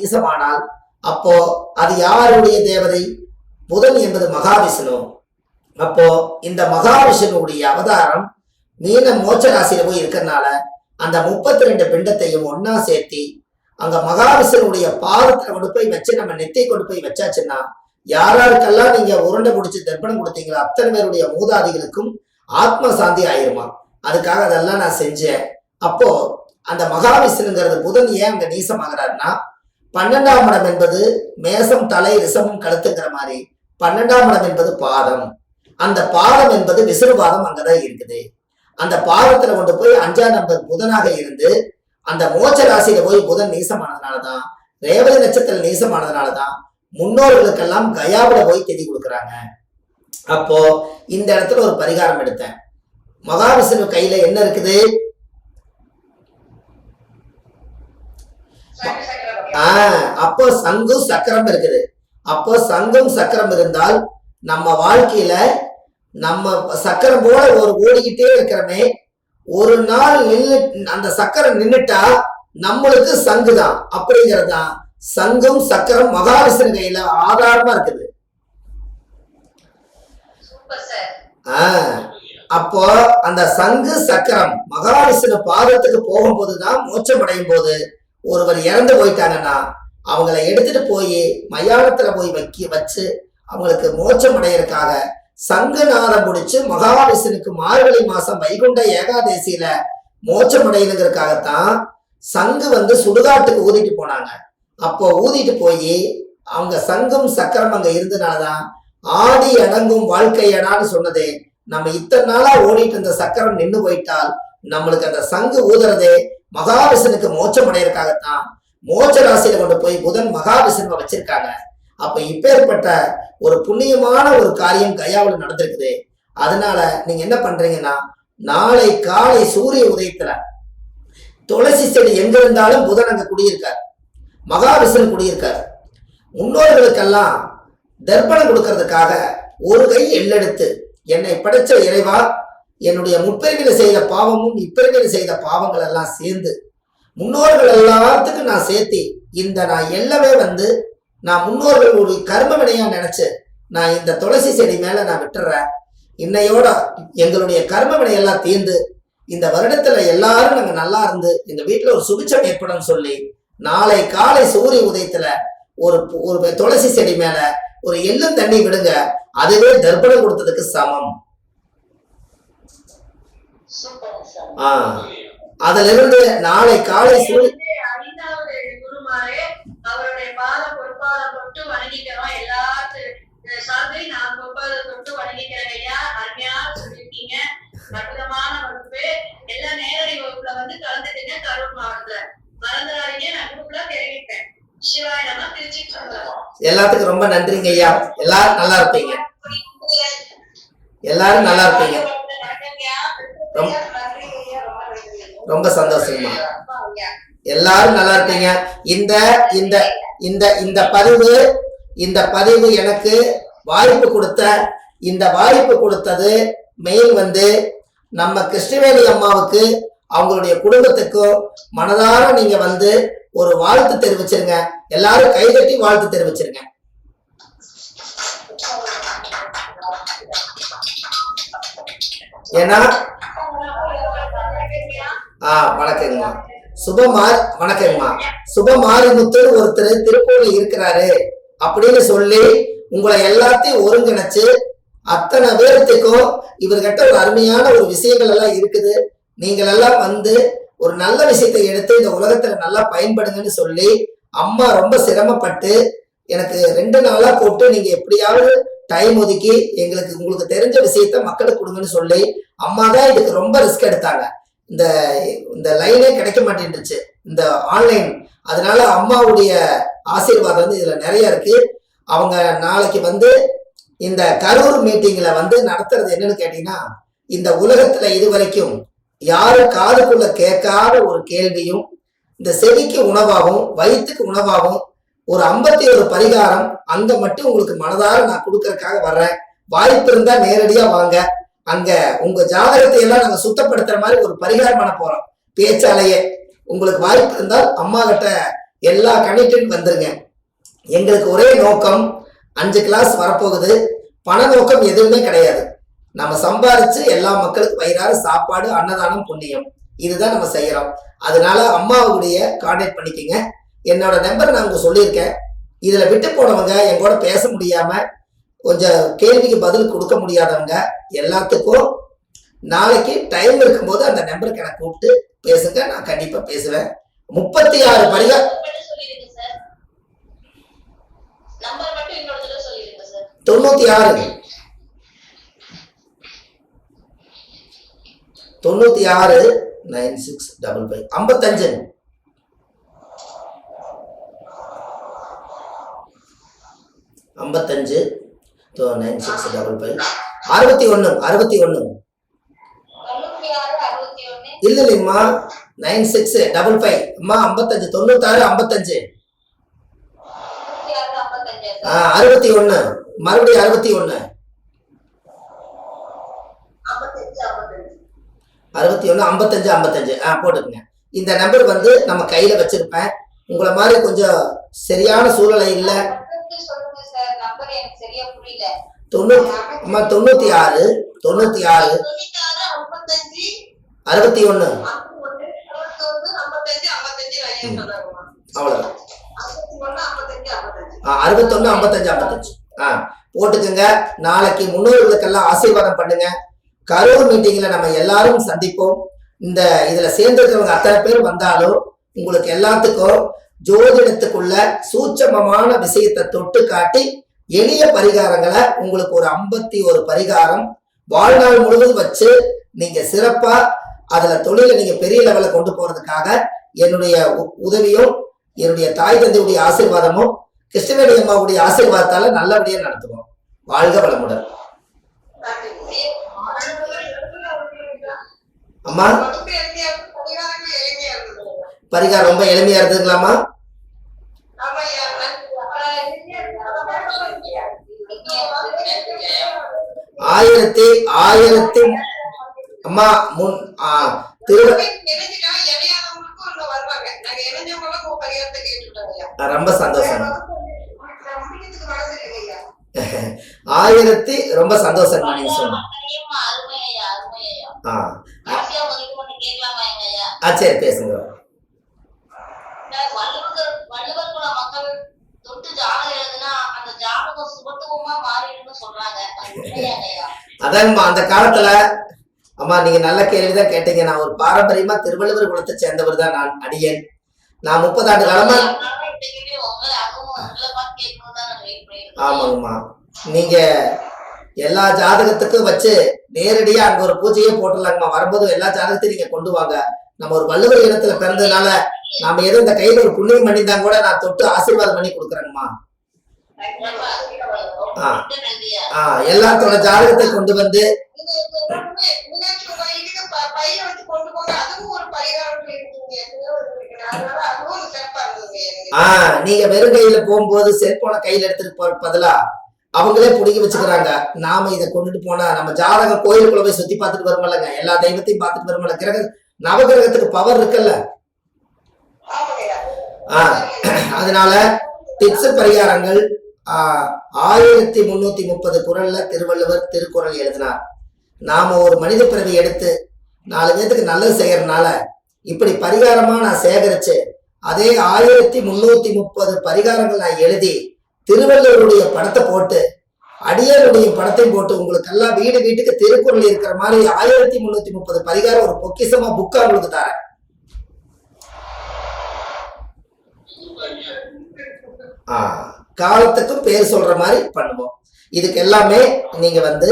நீசமானால் அப்போ அது யாருடைய தேவதை? புதன் என்பது மகாவிஷ்ணு. அப்போ இந்த மகாவிஷ்ணுடைய அவதாரம் மீன மோட்ச ராசியில போய் இருக்கிறதுனால அந்த 32 பிண்டத்தையும் ஒன்னா சேர்த்தி அங்க மகாவிஷ்ணுடைய பாதத்துல கொண்டு போய் வச்சு நம்ம நெத்தை கொண்டு போய் வச்சாச்சுன்னா யாராருக்கெல்லாம் நீங்க உருண்டை முடிச்சு தர்ப்பணம் கொடுத்தீங்களோ அத்தனை பேருடைய மூதாதிகளுக்கும் ஆத்ம சாந்தி ஆயிருமா. அதுக்காக அதெல்லாம் நான் செஞ்சேன். அப்போ அந்த மகாவிஷ்ணுங்கிறது புதன் ஏன் அங்க நீசமாகிறாருன்னா 12ஆம் இடம் என்பது மேசம் தலை ரிஷபம் கழுத்துங்கிற மாதிரி 12ஆம் இடம் என்பது பாதம். அந்த பாதம் என்பது விசுறுபாதம் அங்கதான் இருக்குது. அந்த பாதத்துல கொண்டு போய் 5ஆம் நம்பர் புதனாக இருந்து அந்த மோட்ச ராசியில போய் புதன் நீசமானதுனாலதான், ரேவதி நட்சத்திரம் நீசமானதுனாலதான் முன்னோர்களுக்கெல்லாம் கயாவில போய் திதி கொடுக்குறாங்க. அப்போ இந்த இடத்துல ஒரு பரிகாரம் எடுத்தேன். மகாவிஷ்ணு கையில என்ன இருக்குது? அப்போ சங்கும் சக்கரம் இருக்குது. அப்போ சங்கும் சக்கரம் இருந்தால் நம்ம வாழ்க்கையில நம்ம சக்கரம் போல ஒரு ஓடிக்கிட்டே இருக்கிறமே, ஒரு நாள் நின்று அந்த சக்கரம் நின்னுட்டா நம்மளுக்கு சங்கு தான் அப்படிங்கிறது தான். சங்கும் சக்கரம் மகாவிஷ்ணு கையில ஆதாரமா இருக்குது. அப்போ அந்த சங்கு சக்கரம் மகாவிஷ்ணு பாதத்துக்கு போகும்போதுதான் மோட்சம் அடையும் போது ஒருவர் இறந்து போயிட்டாங்கன்னா அவங்களை எடுத்துட்டு போய் மயானத்துல போய் வச்சு அவங்களுக்கு மோட்சம் அடையறதுக்காக சங்குநாதம் முடிச்சு மகாவிஷ்ணுக்கு மார்கழி மாசம் வைகுண்ட ஏகாதேசியில மோட்சம் அடையணுங்கிறதுக்காகத்தான் சங்கு சுடுகாட்டுக்கு ஊதிட்டு போனாங்க. அப்போ ஊதிட்டு போய் அவங்க சங்கும் சக்கரம் அங்க இருந்தனாலதான் ஆடி அடங்கும் வாழ்க்கையடான்னு சொன்னதே. நம்ம இத்தனை நாளா ஓடிட்டு இருந்த சக்கரம் நின்று போயிட்டால் நம்மளுக்கு அந்த சங்கு ஊதுறதே மகாவிஷ்ணுக்கு மோட்சம் அடையறதுக்காகத்தான் மோட்ச ராசியில கொண்டு போய் புதன் மகாவிஷ்ணுவை வச்சிருக்காங்க. அப்ப இப்பேற்பட்ட ஒரு புண்ணியமான ஒரு காரியம் கயாவில் நடந்திருக்குது. அதனால நீங்க என்ன பண்றீங்கன்னா நாளை காலை சூரிய உதயத்துல துளசி செடி எங்க இருந்தாலும் புதன் அங்க குடியிருக்கார், மகாவிஷ்ணு குடியிருக்கார். முன்னோர்களுக்கெல்லாம் தர்ப்பணம் கொடுக்கறதுக்காக ஒரு கை எள்ளெடுத்து என்னை படைச்ச இறைவா, என்னுடைய முற்பிறவில செய்த பாவமும் இப்பிறவில செய்த பாவங்கள் எல்லாம் சேர்ந்து முன்னோர்கள் எல்லாத்துக்கும் நான் சேர்த்தி இந்த நான் எல்லாமே நான் முன்னோர்கள் ஒரு கர்ம வினையா நினைச்சு நான் இந்த துளசி செடி மேல நான் விட்டுறேன். இன்னையோட எங்களுடைய கர்ம வினையெல்லாம் தீர்ந்து இந்த வருடத்துல எல்லாரும் நாங்க நல்லா இருந்து எங்க வீட்டுல ஒரு சுபிச்சம் ஏற்படும் சொல்லி நாளை காலை சூரிய உதயத்துல ஒரு துளசி செடி மேல ஒரு எள்ளும் தண்ணி விடுங்க. அதுவே தர்ப்பணம் கொடுத்ததுக்கு சமம். அதுல இருந்து நாளை காலை சூரிய அவருடைய பாத பொற்பாத தொட்டு வணங்கிக்கிறோம். எல்லாத்துக்கும் சார்பை நான் பொற்பாத தொட்டு வணங்கிக்கிறேன். ஐயா, அருமையா சொல்லிருக்கீங்க. அற்புதமான வகுப்பு. எல்லா நேரடி வகுப்புல கலந்துட்டீங்க. கரூர் மாவட்டத்துல மறந்துடாதீங்க. நான் குரூப்ல தெரிவிப்பேன். சிவாய நம்ம திருச்சி எல்லாத்துக்கும் ரொம்ப நன்றிங்க ஐயா. எல்லாரும் நல்லா இருப்பீங்க. எல்லாரும் நல்லா இருப்பீங்க. ரொம்ப சந்தோஷமா. எல்லாரும் நல்லா இருப்பீங்க. இந்த இந்த இந்த இந்த பதிவு எனக்கு வாய்ப்பு கொடுத்தது மெயில் நம்ம கிருஷ்ணவேணி அம்மாவுக்கு அவங்களுடைய குடும்பத்துக்கும் மனதார நீங்க ஒரு வாழ்த்து தெரிவிச்சிருங்க. எல்லாரும் கைதட்டி வாழ்த்து தெரிவிச்சிருங்க. ஏன்னா வணக்கங்கம்மா. வணக்கங்கம்மா. சுபமாரிமுத்து ஒருத்தர் திருப்பூர்ல இருக்கிறாரு அப்படின்னு சொல்லி உங்களை எல்லாத்தையும் ஒருங்கிணைச்சு அத்தனை பேர்த்துக்கும் இவர்கிட்ட ஒரு அருமையான ஒரு விஷயங்கள் எல்லாம் இருக்குது, நீங்கள் எல்லாம் ஒரு நல்ல விஷயத்தை எடுத்து இந்த உலகத்துல நல்லா பயன்படுங்கன்னு சொல்லி அம்மா ரொம்ப சிரமப்பட்டு எனக்கு 2 நாளா போட்டு நீங்க எப்படியாவது டைம் ஒதுக்கி உங்களுக்கு தெரிஞ்ச விஷயத்த மக்களுக்கு கொடுங்கன்னு சொல்லி அம்மா தான் இதுக்கு ரொம்ப ரிஸ்க் எடுத்தாங்க. இந்த லைனே கிடைக்க மாட்டேன்ருச்சு இந்த ஆன்லைன். அதனால அம்மாவுடைய ஆசீர்வாதம் இதுல நிறைய இருக்கு. அவங்க நாளைக்கு இந்த கரூர் மீட்டிங்ல நடத்துறது என்னன்னு கேட்டீங்கன்னா, இந்த உலகத்துல இதுவரைக்கும் யாரும் காதுக்குள்ள கேட்காத ஒரு கேள்வியும் இந்த செவிக்கு உணவாகவும் வயிற்றுக்கு உணவாகவும் ஒரு 51 பரிகாரம் அங்க மட்டும் உங்களுக்கு மனதார நான் கொடுக்கறதுக்காக வர்றேன். வாய்ப்பு இருந்தா நேரடியா வாங்க. அங்க உங்க ஜாதகத்தை எல்லாம் நாங்க சுத்தப்படுத்துற மாதிரி ஒரு பரிகாரம் பண்ண போறோம் பேச்சாலேயே. உங்களுக்கு வாய்ப்பு இருந்தால் அம்மா கிட்ட எல்லா கமிட்மெண்ட் வந்துருங்க. எங்களுக்கு ஒரே நோக்கம், 5 கிளாஸ் வரப்போகுது. பண நோக்கம் எதுவுமே கிடையாது. நம்ம சம்பாதிச்சு எல்லா மக்களுக்கு வயிறார சாப்பாடு, அன்னதானம், புண்ணியம், இதுதான் நம்ம செய்யறோம். அதனால அம்மாவுடைய கான்டாக்ட் பண்ணிக்கங்க. என்னோட நம்பர் நான் உங்களுக்கு சொல்லியிருக்கேன். இதுல விட்டு போனவங்க, என் கூட பேச முடியாம கொஞ்சம் கேள்விக்கு பதில் கொடுக்க முடியாதவங்க எல்லாத்துக்கும் நாளைக்கு டைம் இருக்கும்போது அந்த நம்பருக்கு எனக்கு கூப்பிட்டு பேசுங்க. நான் கண்டிப்பா பேசுவேன். 36 பரிகாரம் 96 96 9655 55 55 9655 61 61 இல்லைம்மா 9655 அம்மா 55 96 55 61 மறுபடியும் 61 55 55 போட்டுக்குங்க. இந்த நம்பர் வந்து நம்ம கையில வச்சிருப்பேன். உங்களை மாதிரி கொஞ்சம் சரியான சூழ்நிலை இல்ல. 96 96 61 அவ்வளவுதான். 61 55 55 போட்டுக்குங்க. நாளைக்கு முன்னோர்களுக்கெல்லாம் ஆசீர்வாதம் பண்ணுங்க. கரூர் மீட்டிங்ல நம்ம எல்லாரும் சந்திப்போம். இந்த இதுல சேர்ந்திருக்கிறவங்க அத்தனை பேர் வந்தாலும் உங்களுக்கு எல்லாத்துக்கும் ஜோதிடத்துக்குள்ள சூட்சமமான விஷயத்தை தொட்டு காட்டி எளிய பரிகாரங்களை உங்களுக்கு ஒரு 51 பரிகாரம் வாழ்நாள் முழுவதும் வச்சு நீங்க சிறப்பா அதுல தொழிலை நீங்க பெரிய லெவல்ல கொண்டு போறதுக்காக என்னுடைய உதவியும் என்னுடைய தாய் தந்தையுடைய ஆசீர்வாதமும் கிருஷ்ணவேணி அம்மாவுடைய ஆசீர்வாதத்தால நல்லபடியா நடத்துவோம். வாழ்க வளமுடன். அம்மா பரிகாரம் ரொம்ப எளிமையா இருந்ததுங்களாமா? ஆயிரத்தி அம்மா ரொம்ப சந்தோஷம். 1000 ரொம்ப சந்தோஷம். நீங்க சொன்ன சரி பேசுங்க. அதாங்கம்மா அந்த காலத்துல அம்மா நீங்க நல்ல கேள்விதான் கேட்டீங்க. நான் ஒரு பாரம்பரியமா திருவள்ளுவர் குலத்தை சேர்ந்தவர் தான் நான் அடியேன். நான் 30 ஆண்டு காலமா ஆமாங்கம்மா நீங்க எல்லா ஜாதகத்துக்கும் வச்சு நேரடியா அங்க ஒரு பூஜையே போட்டுடலாங்கம்மா. வரும்போது எல்லா ஜாதகத்தையும் நீங்க கொண்டு வாங்க. நம்ம ஒரு வள்ளுவர் இனத்துல பிறந்ததுனால நாம ஏதோ இந்த கையில ஒரு புண்ணியம் பண்ணியிருந்தா கூட நான் தொட்டு ஆசீர்வாதம் பண்ணி கொடுக்குறேங்கம்மா. எல்லாத்தோட ஜாதகத்தை கொண்டு வந்து நீங்க வெறும் கையில போகும்போது செல்போனை கையில எடுத்துட்டு போற பதிலா அவங்களே புடிக்க வச்சுக்கிறாங்க. நாம இதை கொண்டுட்டு போனா நம்ம ஜாதகம் கோயிலுக்குள்ள போய் சுத்தி பார்த்துட்டு வருமல்லங்க, எல்லா தெய்வத்தையும் பார்த்துட்டு வருமல்ல. கிரக நவகிரகத்துக்கு பவர் இருக்குல்ல. அதனால டிப்ஸ் பரிகாரங்கள் 1330 குறள்ல திருவள்ளுவர் திருக்குறள் எழுதினார். நாம ஒரு மனித பிறவி எடுத்து 4 பேத்துக்கு நல்லது செய்யறதுனால இப்படி பரிகாரமா நான் சேகரிச்சு அதே 1330 பரிகாரங்கள் நான் எழுதி திருவள்ளுவருடைய படத்தை போட்டு அடியாருடைய படத்தையும் போட்டு உங்களுக்கு எல்லாம் வீடு வீட்டுக்கு திருக்குறள் இருக்கிற மாதிரி 1330 பரிகாரம் ஒரு பொக்கிஷமா புக்கா உங்களுக்கு தரேன். காலத்துக்கும் பேர் சொல்ற மாதிரி பண்ணுவோம். இதுக்கு எல்லாமே நீங்க வந்து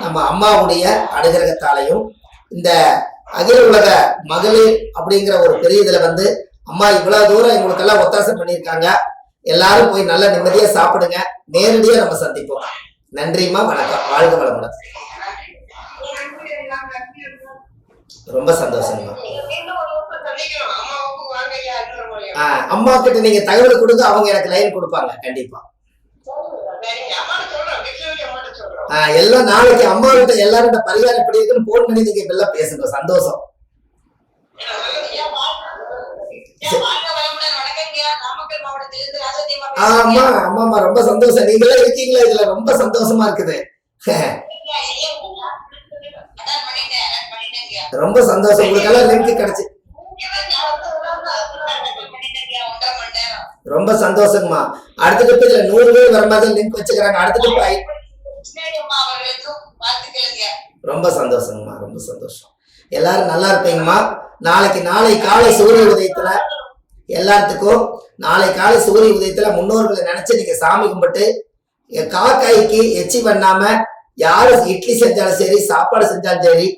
நம்ம அம்மாவுடைய அனுகிரகத்தாலையும் இந்த அகில உலக மகளிர் அப்படிங்கிற ஒரு பெரிய இதுல வந்து அம்மா இவ்வளவு தூரம் எங்களுக்கு எல்லாம் ஒத்தாசை பண்ணியிருக்காங்க. எல்லாரும் போய் நல்ல நிம்மதியா சாப்பிடுங்க. நேரடியா நம்ம சந்திப்போம். நன்றிம்மா, வணக்கம். வாழ்க வளமுடன். ரொம்ப சந்தோஷம்மா. அம்மா கிட்ட நீங்க தகவல் கொடுங்க, அவங்க எனக்கு லைன் கொடுப்பாங்க கண்டிப்பா. எல்லாம் நாளைக்கு அம்மா கிட்ட எல்லாரும் பரிகாரம் எப்படி இருக்குன்னு போன் பண்ணி நீங்க எல்லாம் பேசுங்க. சந்தோஷம். ஆமா ஆமாமா, ரொம்ப சந்தோஷம். நீங்களே இருக்கீங்களா இதுல, ரொம்ப சந்தோஷமா இருக்குது. ரொம்ப சந்தோஷம். உங்களுக்கு எல்லாம் லிங்க் கிடைச்சு ரொம்ப சந்தோஷங்கம்மா. அடுத்த ட்ரிப் இதுல 100 பேர் வர மாதிரி லிங்க் வச்சுக்கிறாங்க. அடுத்த ட்ரிப் ரொம்ப சந்தோஷங்கம்மா, ரொம்ப சந்தோஷம். எல்லாரும் நல்லா இருப்பீங்கம்மா. நாளை காலை சூரிய உதயத்துல எல்லாத்துக்கும் நாளை காலை சூரிய உதயத்துல முன்னோர்களை நினைச்சு நீங்க சாமி கும்பிட்டு காக்காய்க்கு எச்சி பண்ணாம யாரு இட்லி செஞ்சாலும் சரி, சாப்பாடு செஞ்சாலும் சரி,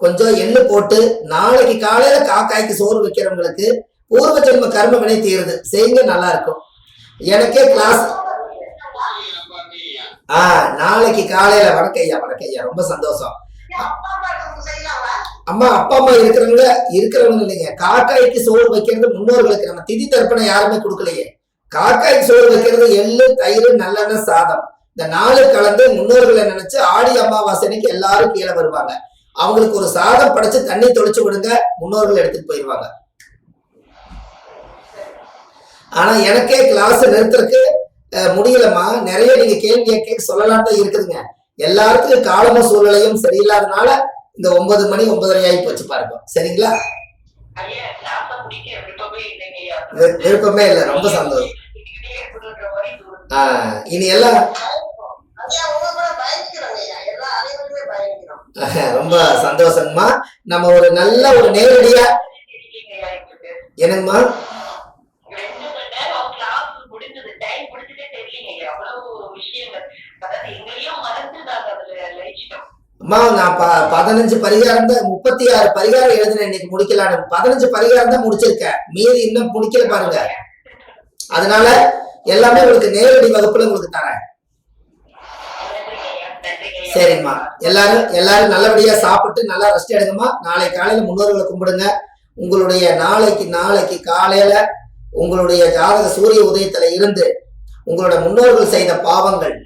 கொஞ்சம் எள்ளு போட்டு நாளைக்கு காலையில காக்காய்க்கு சோறு வைக்கிறவங்களுக்கு பூர்வ ஜென்ம கர்ம வினை தீருது செய்யுங்க, நல்லா இருக்கும். எனக்கே கிளாஸ் நாளைக்கு காலையில வணக்கையா ரொம்ப சந்தோஷம். அம்மா அப்பா அம்மா இருக்கிறவங்க இல்லைங்க. காக்காய்க்கு சோறு வைக்கிறது முன்னோர்களுக்கு. நம்ம திதி தர்ப்பணம் யாருமே கொடுக்கலையே. காக்காய்க்கு சோறு வைக்கிறது எள்ளு, தயிர், நல்லெண்ணெய், சாதம், இந்த 4 கலந்து முன்னோர்களை நினைச்சு ஆடி அமாவாசைக்கு எல்லாரும் கீழே வருவாங்க. அவங்களுக்கு ஒரு சாதம் படைச்சு தண்ணி தொளிச்சு விடுங்க, முன்னோர்கள் எடுத்துட்டு போயிடுவாங்க. ஆனா எனக்கே கிளாஸ் நிறுத்துறதுக்கு முடியலம்மா. நிறைய நீங்க கேள்வி கேட்க சொல்லலாம் தான் இருக்குதுங்க. எல்லாருக்கும் காலமும் சூழ்நிலையும் சரியில்லாதனால இந்த 9 மணி 9:30 ஆகி போச்சு பாருங்க. சரிங்களா? விருப்பமே இல்லை. ரொம்ப சந்தோஷம். இனி எல்லாம் ரொம்ப சந்தோஷங்கம்மா. நம்ம ஒரு நல்ல ஒரு நேரடியா என்னங்கம்மா அம்மா, நான் 15 பரிகாரம் தான் 36 பரிகாரம் எழுதுனேன். இன்னைக்கு முடிக்கலான்னு 15 பரிகாரம் தான் முடிச்சிருக்கேன். மீதி இன்னும் முடிக்கல பாருங்க. அதனால எல்லாமே உங்களுக்கு நேரடி வகுப்புல உங்களுக்கு தரேன். சரிங்கம்மா. எல்லாரும் நல்லபடியா சாப்பிட்டு நல்லா ரெஸ்ட் எடுங்கம்மா. நாளை காலையில முன்னோர்களை கும்பிடுங்க. உங்களுடைய நாளைக்கு காலையில உங்களுடைய ஜாதக சூரிய உதயத்துல இருந்து உங்களோட முன்னோர்கள் செய்த பாவங்கள்,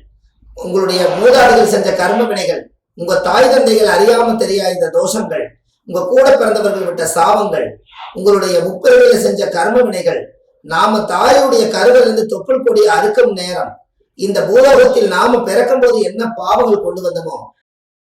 உங்களுடைய மூதாதைகள் செஞ்ச கர்ம வினைகள், உங்க தாய் தந்தைகள் அறியாம தெரியாத தோஷங்கள், உங்க கூட பிறந்தவர்கள் விட்ட சாபங்கள், உங்களுடைய முப்பிறவில செஞ்ச கர்ம வினைகள், நாம தாயுடைய கருவிலிருந்து தொப்புள் கொடி அறுக்கும் நேரம், இந்த பூலோகத்தில் நாம பிறக்கும் போது என்ன பாவங்கள் கொண்டு வந்தோமோ